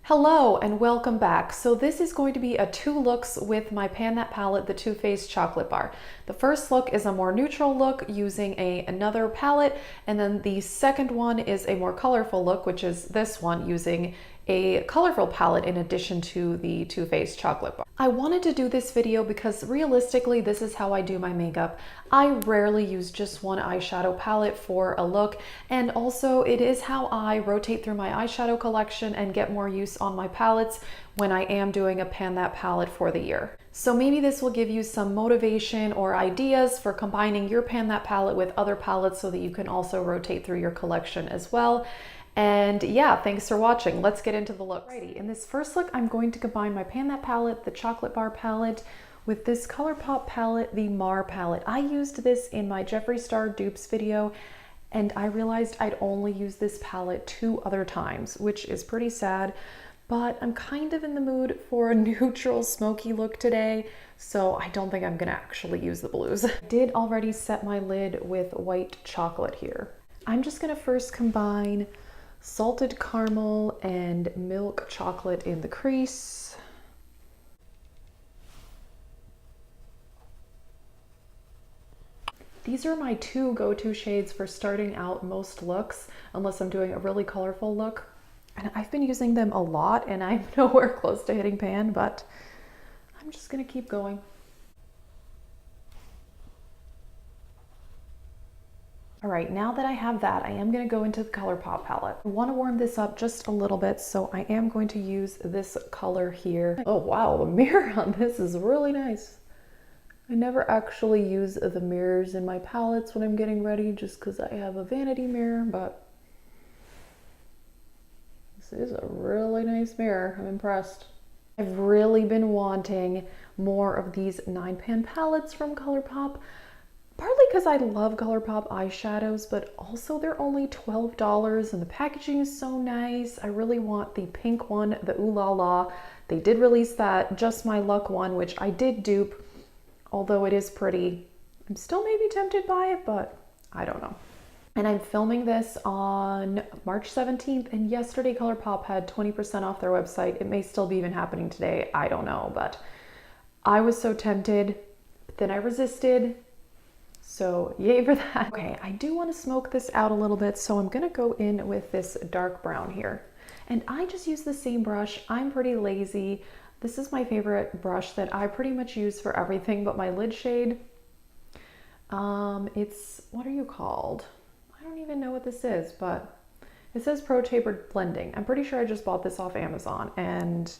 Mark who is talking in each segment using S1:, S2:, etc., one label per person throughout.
S1: Hello and welcome back. So this is going to be a 2 looks with my Pan That palette, the Too Faced Chocolate Bar. The first look is a more neutral look using another palette, and then the second one is a more colorful look, which is this one using a colorful palette in addition to the Too Faced Chocolate Bar. I wanted to do this video because realistically this is how I do my makeup. I rarely use just one eyeshadow palette for a look, and also it is how I rotate through my eyeshadow collection and get more use on my palettes when I am doing a Pan That palette for the year. So maybe this will give you some motivation or ideas for combining your Pan That palette with other palettes so that you can also rotate through your collection as well. And yeah, thanks for watching. Let's get into the look. Alrighty, in this first look, I'm going to combine my Pan That palette, the Chocolate Bar palette, with this ColourPop palette, the Mar palette. I used this in my Jeffree Star dupes video, and I realized I'd only used this palette 2 other times, which is pretty sad, but I'm kind of in the mood for a neutral smoky look today, so I don't think I'm gonna actually use the blues. I did already set my lid with white chocolate here. I'm just gonna first combine salted caramel and milk chocolate in the crease. These are my 2 go-to shades for starting out most looks, unless I'm doing a really colorful look. And I've been using them a lot and I'm nowhere close to hitting pan, but I'm just gonna keep going. All right, now that I have that, I am gonna go into the ColourPop palette. I wanna warm this up just a little bit, so I am going to use this color here. Oh wow, the mirror on this is really nice. I never actually use the mirrors in my palettes when I'm getting ready just because I have a vanity mirror, but this is a really nice mirror. I'm impressed. I've really been wanting more of these 9-pan palettes from ColourPop, partly because I love ColourPop eyeshadows, but also they're only $12 and the packaging is so nice. I really want the pink one, the Ooh La La. They did release that Just My Luck one, which I did dupe, although it is pretty. I'm still maybe tempted by it, but I don't know. And I'm filming this on March 17th, and yesterday ColourPop had 20% off their website. It may still be even happening today, I don't know, but I was so tempted, but then I resisted. So yay for that. Okay, I do want to smoke this out a little bit, so I'm gonna go in with this dark brown here. And I just use the same brush. I'm pretty lazy. This is my favorite brush that I pretty much use for everything but my lid shade. It's, what are you called? I don't even know what this is, but it says Pro Tapered Blending. I'm pretty sure I just bought this off Amazon, and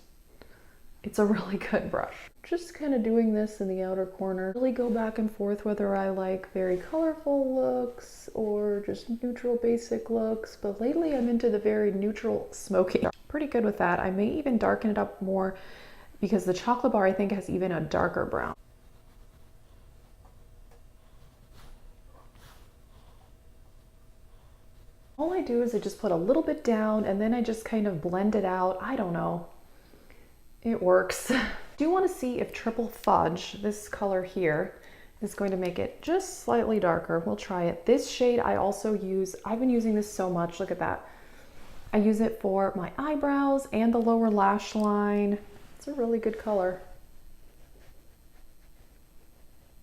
S1: it's a really good brush. Just kind of doing this in the outer corner. Really go back and forth whether I like very colorful looks or just neutral basic looks, but lately I'm into the very neutral smoky. Pretty good with that. I may even darken it up more because the chocolate bar I think has even a darker brown. All I do is I just put a little bit down and then I just kind of blend it out. I don't know. It works. I do want to see if Triple Fudge, this color here, is going to make it just slightly darker. We'll try it. This shade I also use, I've been using this so much, look at that. I use it for my eyebrows and the lower lash line. It's a really good color.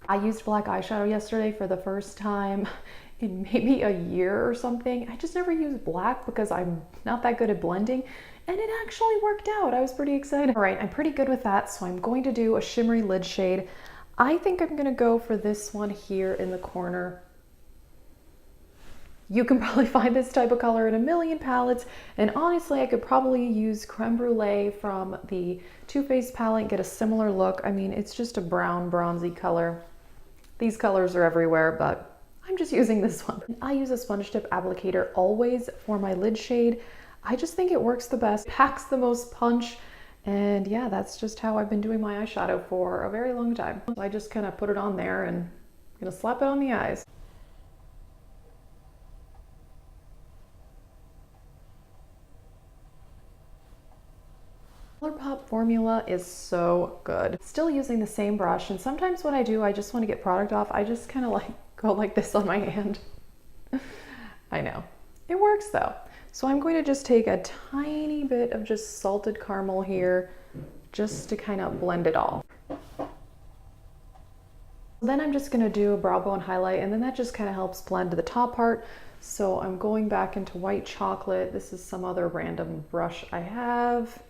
S1: I used black eyeshadow yesterday for the first time in maybe a year or something. I just never use black because I'm not that good at blending, and it actually worked out. I was pretty excited. All right, I'm pretty good with that, so I'm going to do a shimmery lid shade. I think I'm gonna go for this one here in the corner. You can probably find this type of color in a million palettes, and honestly, I could probably use Creme Brulee from the Too Faced palette and get a similar look. I mean, it's just a brown, bronzy color. These colors are everywhere, but I'm just using this one. I use a sponge tip applicator always for my lid shade. I just think it works the best, packs the most punch, and yeah, that's just how I've been doing my eyeshadow for a very long time. So I just kind of put it on there and I'm gonna slap it on the eyes. ColourPop formula is so good. Still using the same brush, and sometimes when I do, I just want to get product off. I just kind of like go like this on my hand. I know. It works though. So I'm going to just take a tiny bit of just salted caramel here just to kind of blend it all. Then I'm just gonna do a brow bone highlight, and then that just kind of helps blend the top part. So I'm going back into white chocolate. This is some other random brush I have.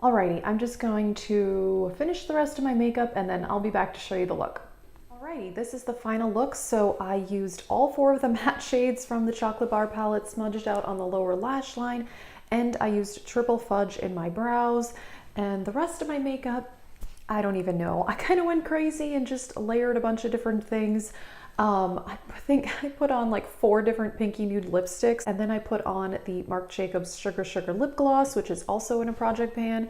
S1: Alrighty, I'm just going to finish the rest of my makeup and then I'll be back to show you the look. Alrighty, this is the final look. So I used all 4 of the matte shades from the Chocolate Bar palette smudged out on the lower lash line, and I used Triple Fudge in my brows. And the rest of my makeup, I don't even know. I kind of went crazy and just layered a bunch of different things. I think I put on like 4 different pinky nude lipsticks, and then I put on the Marc Jacobs Sugar Sugar lip gloss, which is also in a project pan,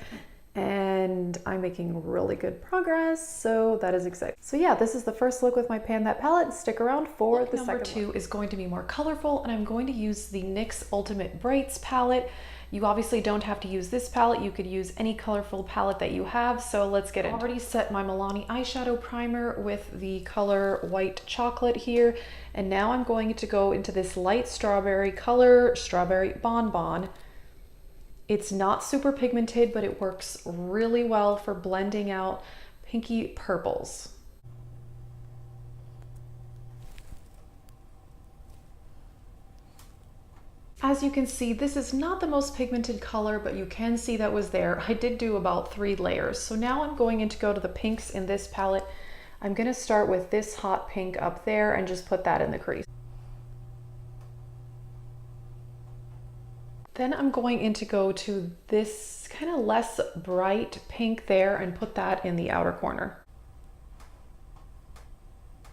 S1: and I'm making really good progress, so that is exciting. So yeah, this is the first look with my Pan That palette. Stick around for the second one. Number 2 is going to be more colorful, and I'm going to use the NYX Ultimate Brights palette. You obviously don't have to use this palette. You could use any colorful palette that you have. So let's get it. I already set my Milani eyeshadow primer with the color White Chocolate here. And now I'm going to go into this light strawberry color, Strawberry Bonbon. It's not super pigmented, but it works really well for blending out pinky purples. As you can see, this is not the most pigmented color, but you can see that was there. I did do about 3 layers. So now I'm going in to go to the pinks in this palette. I'm gonna start with this hot pink up there and just put that in the crease. Then I'm going in to go to this kind of less bright pink there and put that in the outer corner.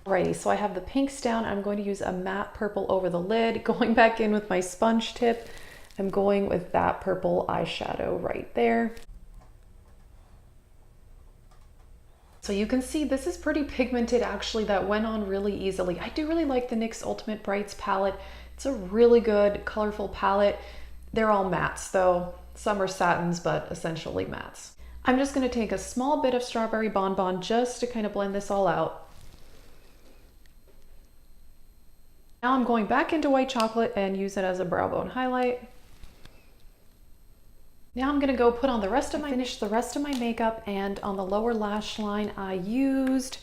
S1: Alrighty, so I have the pinks down. I'm going to use a matte purple over the lid. Going back in with my sponge tip, I'm going with that purple eyeshadow right there. So you can see this is pretty pigmented actually. That went on really easily. I do really like the NYX Ultimate Brights palette. It's a really good colorful palette. They're all mattes though. Some are satins, but essentially mattes. I'm just gonna take a small bit of Strawberry Bonbon just to kind of blend this all out. Now I'm going back into White Chocolate and use it as a brow bone highlight. Now I'm gonna go put on the rest of my makeup, and on the lower lash line I used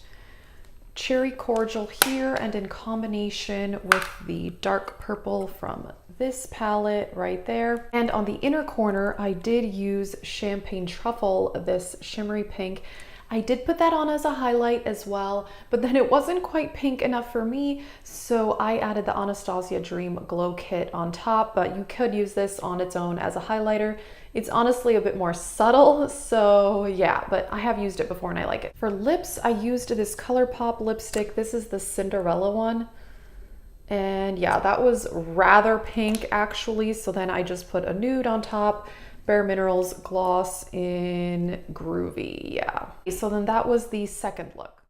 S1: Cherry Cordial here, and in combination with the dark purple from this palette right there. And on the inner corner I did use Champagne Truffle, this shimmery pink. I did put that on as a highlight as well, but then it wasn't quite pink enough for me, so I added the Anastasia Dream Glow Kit on top, but you could use this on its own as a highlighter. It's honestly a bit more subtle, so yeah, but I have used it before and I like it. For lips, I used this ColourPop lipstick. This is the Cinderella one. And yeah, that was rather pink actually, so then I just put a nude on top. Bare Minerals gloss in Groovy, yeah. So then that was the second look.